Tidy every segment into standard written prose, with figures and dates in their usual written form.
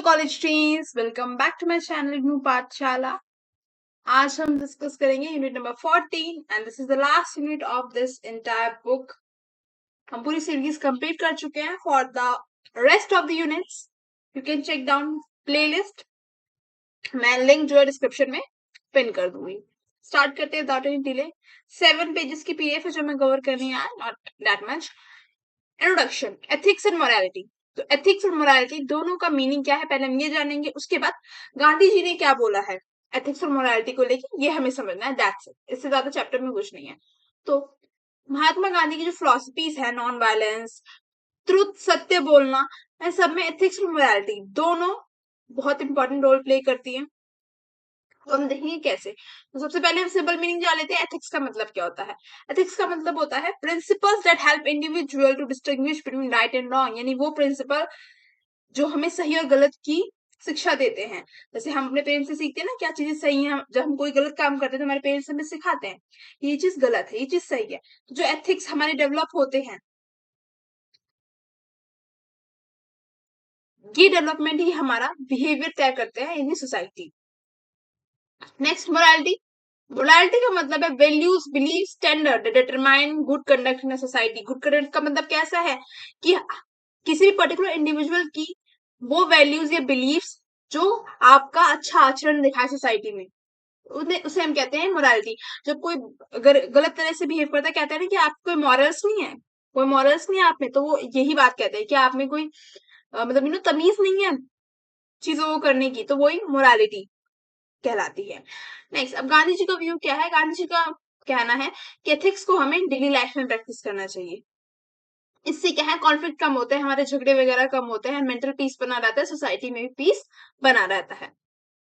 College students, welcome back to my channel new Pathshala. आज हम discuss करेंगे unit number 14 and this is the last unit of this entire book. हम पूरी series complete कर चुके हैं। For the rest of the units you can check down playlist. मैं link जो है डिस्क्रिप्शन में पिन कर दूंगी। स्टार्ट करते हैं विदाउट एनी डिले। 7 पेजेस की पीडीएफ है जो मैं कवर करनी है, not that much. Introduction, ethics and morality. तो एथिक्स और मोरालिटी दोनों का मीनिंग क्या है पहले हम ये जानेंगे, उसके बाद गांधी जी ने क्या बोला है एथिक्स और मोरालिटी को लेके ये हमें समझना है। दैट्स इट, इससे ज्यादा चैप्टर में कुछ नहीं है। तो महात्मा गांधी की जो फिलोसफीज है, नॉन वायलेंस, ट्रुथ, सत्य बोलना, इन सब में एथिक्स और मोरालिटी दोनों बहुत इंपॉर्टेंट रोल प्ले करती है। तो हम देखेंगे कैसे। तो सबसे पहले हम सिंपल मीनिंग जान लेते हैं एथिक्स का मतलब क्या होता है। एथिक्स का मतलब होता है principles that help individual to distinguish between right and wrong, यानी वो प्रिंसिपल जो हमें सही और गलत की शिक्षा देते हैं। जैसे हम अपने पेरेंट्स से सीखते हैं ना क्या चीजें सही है। जब हम कोई गलत काम करते हैं तो हमारे पेरेंट्स हमें सिखाते हैं ये चीज गलत है, ये चीज सही है। तो जो एथिक्स हमारे डेवलप होते हैं, ये डेवलपमेंट ही हमारा बिहेवियर तय करते हैं in society. Next, morality. Morality का मतलब है values, belief, standard determine good conduct in society. Good conduct का मतलब कैसा है कि किसी भी पर्टिकुलर इंडिविजुअल की वो वैल्यूज या बिलीफ्स जो आपका अच्छा आचरण दिखाए सोसाइटी में, उसे हम कहते हैं मोरालिटी। जब कोई अगर गलत तरह से बिहेव करता है, कहते हैं ना कि आप कोई मॉरल्स नहीं है, कोई मॉरल्स नहीं है आप में, तो वो यही बात कहते हैं कि आप में कोई मतलब तमीज नहीं है चीजों को करने की, तो वही मोरालिटी कहलाती है। नेक्स्ट, अब गांधी जी का व्यू क्या है। गांधी जी का कहना है कि एथिक्स को हमें डेली लाइफ में प्रैक्टिस करना चाहिए। इससे क्या है, कॉन्फ्लिक्ट कम होते हैं, हमारे झगड़े वगैरह कम होते हैं, मेंटल पीस बना रहता है, सोसाइटी में भी पीस बना रहता है।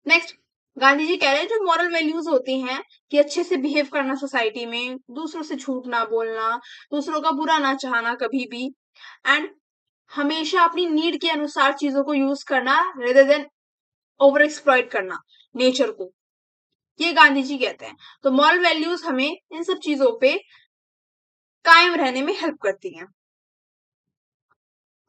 नेक्स्ट, गांधी जी कह रहे हैं जो मॉरल वैल्यूज होती हैं कि अच्छे से बिहेव करना सोसाइटी में, दूसरों से झूठ ना बोलना, दूसरों का बुरा ना चाहना कभी भी, एंड हमेशा अपनी नीड के अनुसार चीजों को यूज करना रेदर देन ओवर एक्सप्लॉइट करना नेचर को, ये गांधी जी कहते हैं। तो मॉरल वैल्यूज हमें इन सब चीजों पे कायम रहने में हेल्प करती हैं।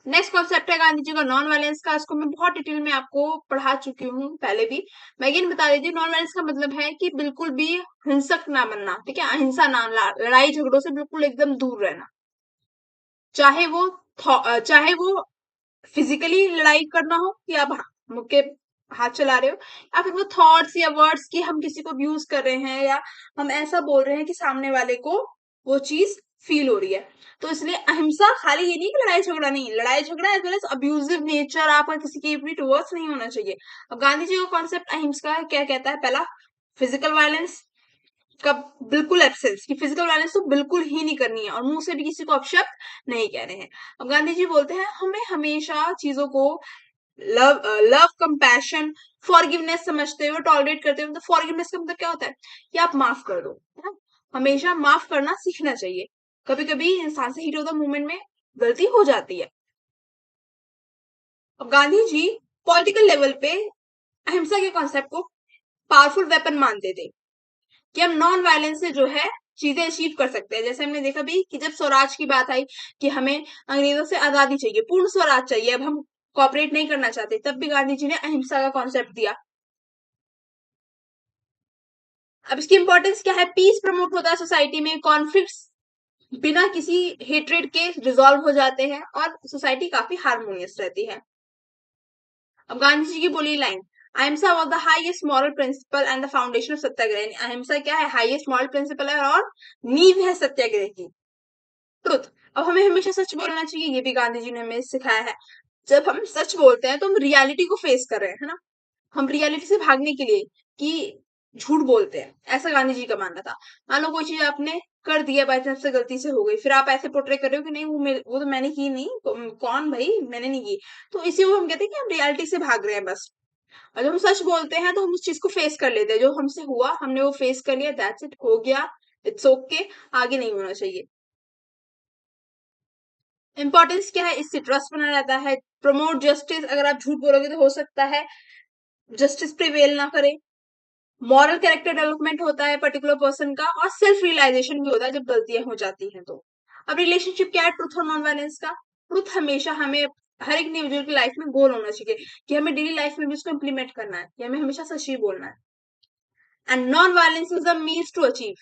नेक्स्ट कॉन्सेप्ट है गांधी जी का नॉन वायलेंस का। इसको मैं बहुत डिटेल में आपको पढ़ा चुकी हूँ पहले भी। मैं अगेन बता देती हूँ, नॉन वायलेंस का मतलब है कि बिल्कुल भी हिंसक ना बनना, ठीक है, अहिंसा ना, लड़ाई झगड़ों से बिल्कुल एकदम दूर रहना। चाहे वो फिजिकली लड़ाई करना हो कि आप मुक्के हाथ चला रहे हो, या फिर वो थॉट्स या वर्ड्स की हम किसी को अब्यूज कर रहे हैं, या हम ऐसा बोल रहे हैं कि सामने वाले को वो चीज फील हो रही है। तो इसलिए अहिंसा खाली ये नहीं कि लड़ाई झगड़ा नहीं, लड़ाई झगड़ा as well as abusive nature आपका किसी के भी टुवर्ड्स नहीं होना चाहिए। अब गांधी जी का कॉन्सेप्ट अहिंसा का क्या कहता है, पहला फिजिकल वायलेंस का बिल्कुल एब्सेंस, कि फिजिकल वायलेंस तो बिल्कुल ही नहीं करनी है और मुंह से भी किसी को अपशब्द नहीं कह रहे हैं। अब गांधी जी बोलते हैं हमें हमेशा चीजों को लव लव कंपैशन फॉरगिवनेस समझते हुए, टॉलरेट करते हुए। मतलब फॉरगिवनेस का मतलब क्या होता है कि आप माफ कर दो, है ना? हमेशा माफ करना सीखना चाहिए। कभी कभी इंसान से हीट ऑफ द मोमेंट में गलती हो जाती है। अब गांधी जी पॉलिटिकल लेवल पे अहिंसा के कॉन्सेप्ट को पावरफुल वेपन मानते थे कि हम नॉन वायलेंस से जो है चीजें अचीव कर सकते हैं। जैसे हमने देखा भी कि जब स्वराज की बात आई कि हमें अंग्रेजों से आजादी चाहिए, पूर्ण स्वराज चाहिए, अब हम कॉपरेट नहीं करना चाहते, तब भी गांधी जी ने अहिंसा का कॉन्सेप्ट दिया। अब इसकी इंपॉर्टेंस क्या है, पीस प्रमोट होता है सोसाइटी में, कॉन्फ्लिक्ट्स बिना किसी हेट्रेड के रिजॉल्व हो जाते हैं और सोसाइटी काफी हार्मोनियस रहती है। अब गांधी जी की बोली line, ahimsa was the highest moral principle and the foundation of satyagraha. अहिंसा क्या है, हाईएस्ट मॉरल प्रिंसिपल है और नींव है सत्याग्रह की। ट्रुथ, अब हमें हमेशा सच बोलना चाहिए, ये भी गांधी जी ने हमें सिखाया है। जब हम सच बोलते हैं तो हम रियलिटी को फेस कर रहे हैं, है ना। हम रियलिटी से भागने के लिए कि झूठ बोलते हैं, ऐसा गांधी जी का मानना था। मान लो कोई चीज आपने कर दिया, बाई चांस से गलती से हो गई, फिर आप ऐसे पोर्ट्रे कर रहे हो कि नहीं वो तो मैंने की नहीं, कौन भाई, मैंने नहीं की। तो इसी को हम कहते हैं कि हम रियलिटी से भाग रहे हैं बस। और जब हम सच बोलते हैं तो हम उस चीज को फेस कर लेते हैं, जो हमसे हुआ हमने वो फेस कर लिया, दैट्स इट, हो गया, इट्स ओके, आगे नहीं होना चाहिए। इंपॉर्टेंस क्या है, इससे ट्रस्ट बना रहता है। प्रमोट जस्टिस, अगर आप झूठ बोलोगे तो हो सकता है जस्टिस प्रिवेल ना करे। मॉरल कैरेक्टर डेवलपमेंट होता है पर्टिकुलर पर्सन का, और सेल्फ रियलाइजेशन भी होता है जब गलतियां हो जाती हैं तो। अब रिलेशनशिप क्या है ट्रुथ और नॉन वायलेंस का। ट्रुथ हमेशा हमें हर एक इंडिविजुअल की लाइफ में गोल होना चाहिए कि हमें डेली लाइफ में भी उसको इम्प्लीमेंट करना है, कि हमें हमेशा सच ही बोलना है। And non violence is the means to achieve,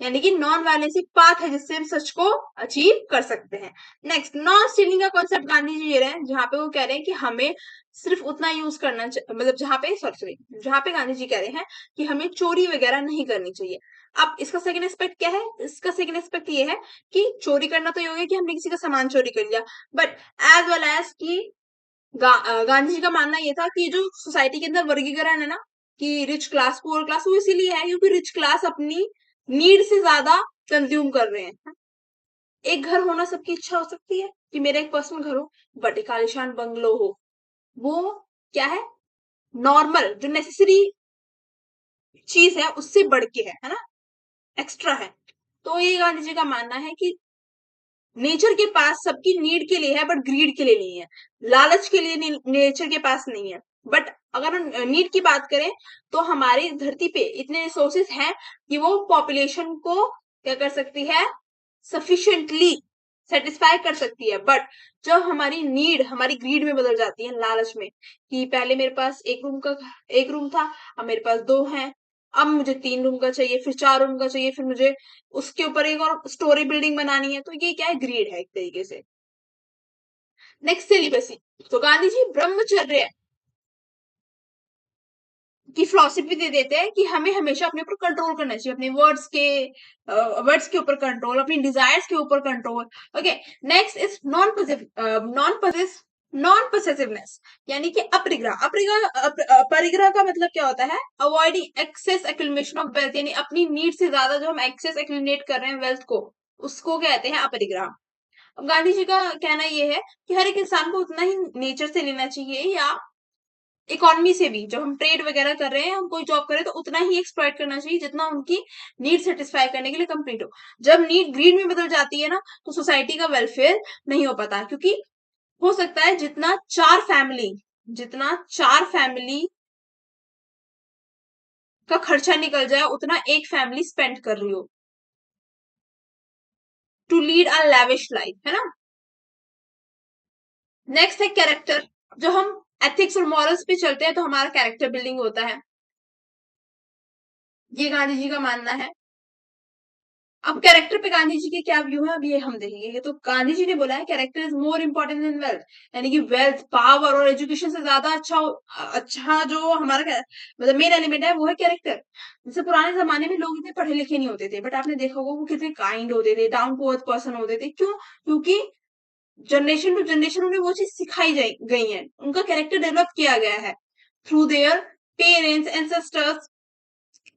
यानी कि नॉन वायलेंस एक पाथ है जिससे हम सच को अचीव कर सकते हैं। नेक्स्ट, नॉन स्टीलिंग का कॉन्सेप्ट गांधी जी ले रहे हैं, जहां पे वो कह रहे हैं कि हमें सिर्फ उतना यूज करना मतलब जहां पे सॉरी जहां पे गांधी जी कह रहे हैं कि हमें चोरी वगैरह नहीं करनी चाहिए। अब इसका सेकंड एस्पेक्ट क्या है? इसका सेकंड एस्पेक्ट ये है कि चोरी करना तो ये हो गया कि हमने किसी का सामान चोरी कर लिया, बट एज वेल एज कि गांधी जी का मानना ये था कि जो सोसाइटी के अंदर वर्गीकरण है ना, कि रिच क्लास पुअर क्लास, वो इसीलिए है क्योंकि रिच क्लास अपनी नीड से ज्यादा कंज्यूम कर रहे हैं। एक घर होना सबकी इच्छा हो सकती है कि मेरा एक पर्सनल घर हो, बट एक आलिशान बंगलो हो, वो क्या है? नॉर्मल जो नेसेसरी चीज है उससे बढ़ के है ना, एक्स्ट्रा है। तो ये गांधी जी का मानना है कि नेचर के पास सबकी नीड के लिए है बट ग्रीड के लिए नहीं है, लालच के लिए नेचर के पास नहीं है। बट अगर हम नीड की बात करें तो हमारी धरती पे इतने रिसोर्सेस हैं कि वो पॉपुलेशन को क्या कर सकती है? सफिशिएंटली सेटिस्फाई कर सकती है। बट जब हमारी नीड हमारी ग्रीड में बदल जाती है, लालच में, कि पहले मेरे पास एक रूम था, अब मेरे पास दो हैं, अब मुझे 3 रूम का चाहिए, फिर 4 रूम का चाहिए, फिर मुझे उसके ऊपर एक और स्टोरी बिल्डिंग बनानी है, तो ये क्या है? ग्रीड है एक तरीके से। Next, celibacy. तो गांधी जी ब्रह्मचर्य की फिलॉसफी दे देते हैं कि हमें हमेशा अपने ऊपर कंट्रोल करना चाहिए, अपने वर्ड्स के ऊपर कंट्रोल, अपनी डिजायर्स के ऊपर control. Okay. Next is non possessiveness, यानी कि अपरिग्रह। अपरिग्रह का मतलब क्या होता है? Avoiding excess accumulation of wealth, यानी अपनी नीड से ज्यादा जो हम एक्सेस एक्यूमुलेट कर रहे हैं वेल्थ को, उसको कहते हैं अपरिग्रह। अब गांधी जी का कहना यह है कि हर एक इंसान को उतना ही नेचर से लेना चाहिए, या इकोनॉमी से भी, जब हम ट्रेड वगैरह कर रहे हैं, हम कोई जॉब कर रहे हैं, तो उतना ही एक्सप्लॉइट करना चाहिए जितना उनकी नीड सेटिस्फाई करने के लिए कंप्लीट हो। जब नीड ग्रीड में बदल जाती है ना, तो सोसाइटी का वेलफेयर नहीं हो पाता, क्योंकि हो सकता है जितना चार फैमिली का खर्चा निकल जाए उतना एक फैमिली स्पेंड कर रही हो to lead a lavish life, है ना। नेक्स्ट है कैरेक्टर। जो हम एथिक्स और मॉरल्स पे चलते हैं तो हमारा कैरेक्टर बिल्डिंग होता है, ये गांधी जी का मानना है। अब कैरेक्टर पे गांधी जी के क्या व्यू है, अब ये हम देखेंगे। तो गांधी जी ने बोला है character is more important than wealth, यानी कि वेल्थ, पावर और एजुकेशन से ज्यादा अच्छा जो हमारा मतलब मेन एलिमेंट है वो है कैरेक्टर। जैसे पुराने जमाने में लोग इतने पढ़े लिखे नहीं होते थे, बट आपने देखा होगा वो कितने काइंड होते थे, डाउन टू अर्थ पर्सन होते थे। क्यों? क्योंकि जनरेशन टू जनरेशन उन्हें वो चीज सिखाई गई है, उनका कैरेक्टर डेवलप किया गया है थ्रू देयर पेरेंट्स, एंसेस्टर्स।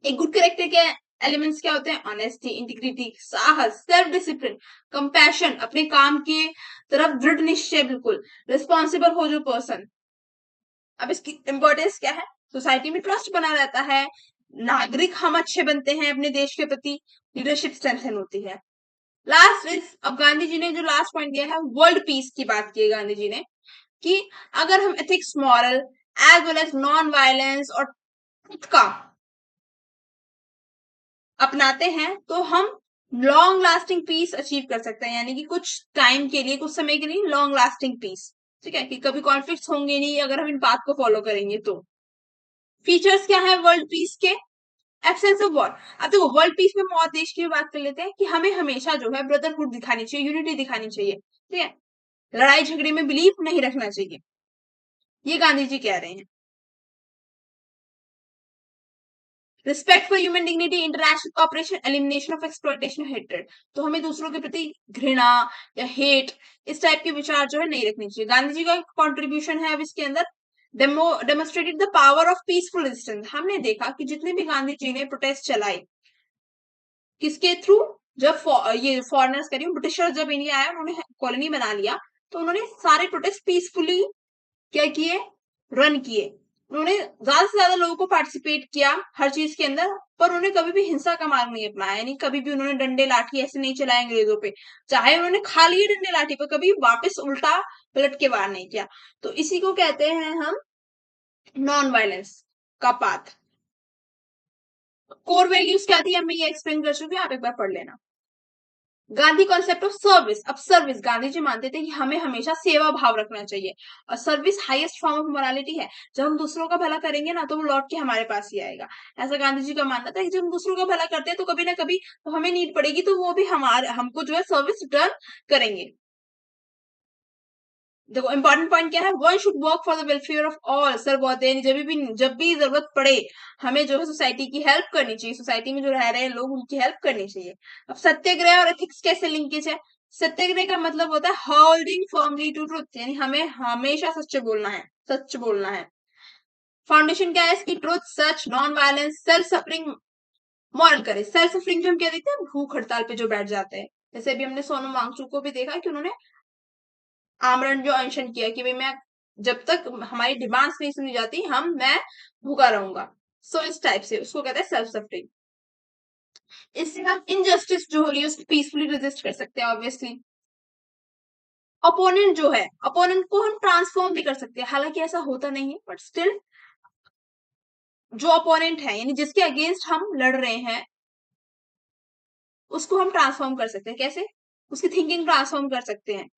एक गुड कैरेक्टर के एलिमेंट्स क्या होते हैं? ऑनेस्टी, इंटीग्रिटी, साहस, सेल्फ डिसिप्लिन, कंपैशन, अपने काम के तरफ दृढ़ निश्चय, बिल्कुल रिस्पॉन्सिबल हो जो पर्सन। अब इसकी इंपॉर्टेंस क्या है? सोसाइटी में ट्रस्ट बना रहता है, नागरिक हम अच्छे बनते हैं अपने देश के प्रति, लीडरशिप स्ट्रेंथन होती है। लास्ट इज, अब गांधी जी ने जो लास्ट पॉइंट दिया है, वर्ल्ड पीस की बात की है गांधी जी ने, कि अगर हम ethics, moral as well as non violence और ट्रुथ का अपनाते हैं तो हम लॉन्ग लास्टिंग पीस अचीव कर सकते हैं, यानी कि कुछ टाइम के लिए, कुछ समय के लिए लॉन्ग लास्टिंग पीस। ठीक है, कि कभी कॉन्फ्लिक्ट्स होंगे नहीं अगर हम इन बात को फॉलो करेंगे तो। फीचर्स क्या है वर्ल्ड पीस के? Absence of war. अब देखो, वर्ल्ड पीस में हम और देश की भी बात कर लेते हैं कि हमें हमेशा जो है ब्रदरहुड दिखानी चाहिए, यूनिटी दिखानी चाहिए। ठीक है, लड़ाई झगड़े में बिलीव नहीं रखना चाहिए, ये गांधी जी कह रहे हैं। Respect for human dignity, international cooperation, elimination of exploitation, hatred. तो हमें दूसरों के प्रति घृणा या हेट, इस टाइप के विचार जो है नहीं रखनी चाहिए। गांधी जी का कंट्रीब्यूशन है अब इसके अंदर, demonstrated the power of peaceful resistance. हमने देखा कि जितने भी गांधी जी ने प्रोटेस्ट चलाए, किसके थ्रू? जब ये फॉरेनर्स कह रही हूँ, ब्रिटिशर्स जब इंडिया आया, उन्होंने कॉलोनी बना लिया, तो उन्होंने सारे प्रोटेस्ट पीसफुली क्या किए? रन किए। उन्होंने ज्यादा से ज्यादा लोगों को पार्टिसिपेट किया हर चीज के अंदर, पर उन्होंने कभी भी हिंसा का मार्ग नहीं अपनाया, यानी कभी भी उन्होंने डंडे लाठी ऐसे नहीं चलाए अंग्रेजों पे। चाहे उन्होंने खा लिए डंडे लाठी, पर कभी वापस उल्टा पलट के वार नहीं किया। तो इसी को कहते हैं हम नॉन वायलेंस का पाथ। कोर वैल्यूज क्या थी, मैं ये एक्सप्लेन कर चुकी हूँ, आप एक बार पढ़ लेना। Gandhi concept of service. अब सर्विस, गांधी जी मानते थे कि हमें हमेशा सेवा भाव रखना चाहिए और service highest form of morality है। जब हम दूसरों का भला करेंगे ना तो वो लौट के हमारे पास ही आएगा। ऐसा गांधी जी का मानना था कि जब हम दूसरों का भला करते हैं तो कभी ना कभी तो हमें नीड पड़ेगी तो वो भी हमारे हमको जो है सर्विस रिटर्न करेंगे। देखो इंपॉर्टेंट पॉइंट क्या है, one should work for the welfare of all. Sir बोलते हैं जब भी जरूरत पड़े हमें जो है सोसाइटी की हेल्प करनी चाहिए, सोसाइटी में जो रह रहे हैं लोग उनकी हेल्प करनी चाहिए। अब सत्याग्रह और एथिक्स कैसे लिंकेज है? सत्याग्रह का मतलब होता है होल्डिंग फर्मली टू ट्रुथ, यानी हमें हमेशा सच बोलना है, सच बोलना है। फाउंडेशन क्या है इसकी? ट्रुथ, सच, non violence, self suffering, moral courage. Self suffering जो हम क्या देखते हैं, भूख हड़ताल पे जो बैठ जाते हैं, जैसे अभी हमने सोनम वांगचुक को भी देखा कि उन्होंने आमरण जो अनशन किया कि भाई मैं जब तक हमारी डिमांड्स नहीं सुनी जाती मैं भूखा रहूंगा। सो इस टाइप से उसको कहते हैं सेल्फ सफरिंग। इससे हम इनजस्टिस जो हो रही है उसको पीसफुली रेजिस्ट कर सकते हैं ऑब्वियसली। अपोनेंट जो है, अपोनेंट को हम ट्रांसफॉर्म भी कर सकते हैं, हालांकि ऐसा होता नहीं है बट स्टिल जो अपोनेंट है यानी जिसके अगेंस्ट हम लड़ रहे हैं उसको हम ट्रांसफॉर्म कर सकते हैं। कैसे? उसकी थिंकिंग ट्रांसफॉर्म कर सकते हैं।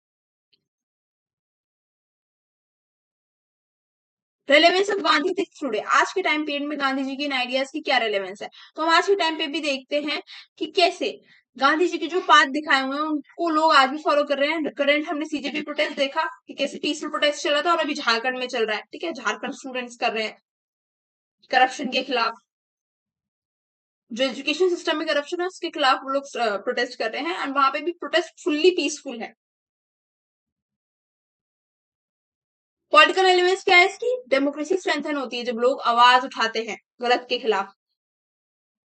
Relevance of Gandhi thinks today, आज के टाइम पीरियड में गांधी जी की इन आइडियाज की क्या रेलेवेंस है, तो हम आज के टाइम पे भी देखते हैं कि कैसे गांधी जी के जो पाथ दिखाए हुए हैं उनको लोग आज भी फॉलो कर रहे हैं। करंट हमने सीजेपी प्रोटेस्ट देखा कि कैसे पीसफुल प्रोटेस्ट चला था और अभी झारखंड में चल रहा है, ठीक है, झारखंड स्टूडेंट्स कर रहे हैं करप्शन के खिलाफ। जो एजुकेशन सिस्टम में करप्शन है उसके खिलाफ वो लोग प्रोटेस्ट कर रहे हैं और वहां पे भी प्रोटेस्ट फुल्ली पीसफुल है। पॉलिटिकल एलिमेंट्स क्या है इसकी? डेमोक्रेसी स्ट्रेंथन होती है जब लोग आवाज उठाते हैं गलत के खिलाफ।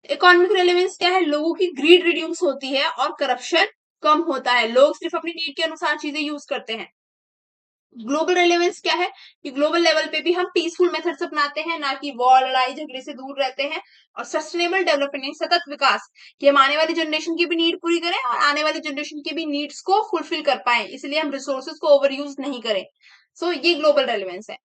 इकोनॉमिक रेलेवेंस क्या है? लोगों की ग्रीड रिड्यूस होती है और करप्शन कम होता है, लोग सिर्फ अपनी नीड के अनुसार चीजें यूज करते हैं। ग्लोबल रेलेवेंस क्या है कि ग्लोबल लेवल पे भी हम पीसफुल मेथड्स अपनाते हैं, ना कि वॉर लड़ाई झगड़े से दूर रहते हैं। और सस्टेनेबल डेवलपमेंट सतत विकास, कि हम आने वाली जनरेशन की भी नीड पूरी करें और आने वाली जनरेशन की भी नीड्स को फुलफिल कर पाए, इसलिए हम रिसोर्सेज को ओवर यूज नहीं करें। सो ये ग्लोबल रेलेवेंस है।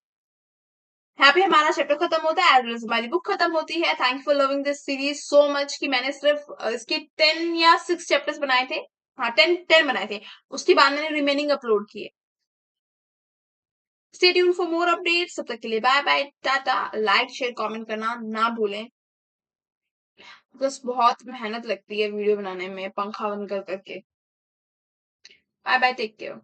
यहाँ पे हमारा चैप्टर खत्म होता है, एज हमारी बुक खत्म होती है। Thank for loving this series so much कि मैंने सिर्फ इसके 10 या 6 चैप्टर्स बनाए थे। हाँ, 10 बनाए थे, उसके बाद मैंने रिमेनिंग अपलोड किए। Stay tune for more updates, तब तक के लिए bye bye tata. Like share comment करना ना भूलें, बस बहुत मेहनत लगती है वीडियो बनाने में पंखा बंद कर करके। Bye bye, take care.